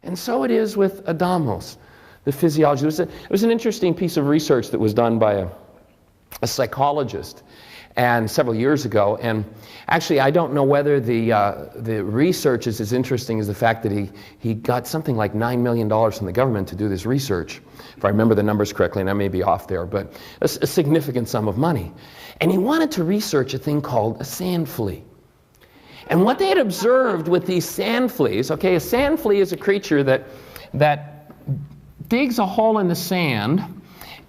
And so it is with Adamos, the physiology. It was an interesting piece of research that was done by a psychologist and several years ago. And actually, I don't know whether the research is as interesting as the fact that he got something like $9 million from the government to do this research, if I remember the numbers correctly, and I may be off there, but a significant sum of money. And he wanted to research a thing called a sand flea. And what they had observed with these sand fleas, okay, a sand flea is a creature that digs a hole in the sand.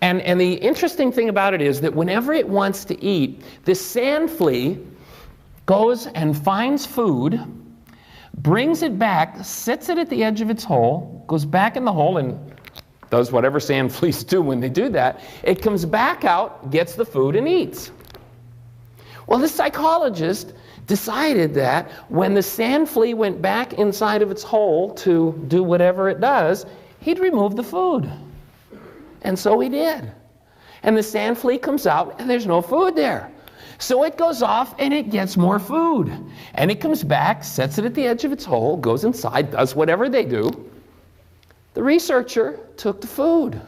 And the interesting thing about it is that whenever it wants to eat, this sand flea goes and finds food, brings it back, sits it at the edge of its hole, goes back in the hole and does whatever sand fleas do when they do that. It comes back out, gets the food, and eats. Well, this psychologist decided that when the sand flea went back inside of its hole to do whatever it does, he'd remove the food. And so he did. And the sand flea comes out and there's no food there. So it goes off and it gets more food. And it comes back, sets it at the edge of its hole, goes inside, does whatever they do. The researcher took the food.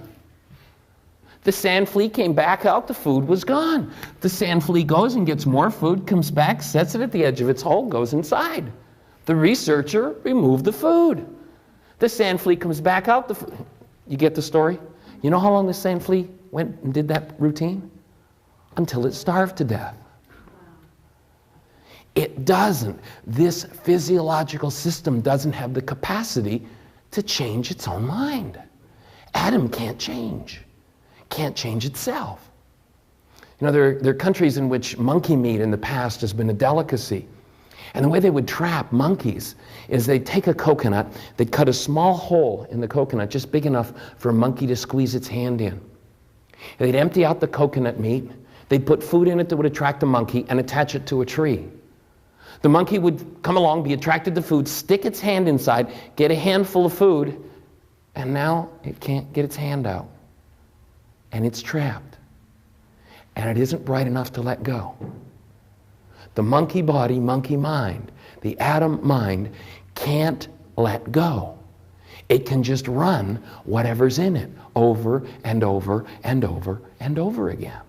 The sand flea came back out, the food was gone. The sand flea goes and gets more food, comes back, sets it at the edge of its hole, goes inside. The researcher removed the food. The sand flea comes back out, you get the story? You know how long the sand flea went and did that routine? Until it starved to death. It doesn't. This physiological system doesn't have the capacity to change its own mind. Adam can't change itself. You know, there are countries in which monkey meat in the past has been a delicacy. And the way they would trap monkeys is they'd take a coconut, they'd cut a small hole in the coconut, just big enough for a monkey to squeeze its hand in. And they'd empty out the coconut meat, they'd put food in it that would attract the monkey and attach it to a tree. The monkey would come along, be attracted to food, stick its hand inside, get a handful of food, and now it can't get its hand out. And it's trapped. And it isn't bright enough to let go. The monkey body, monkey mind, the Adam mind can't let go. It can just run whatever's in it over and over and over and over again.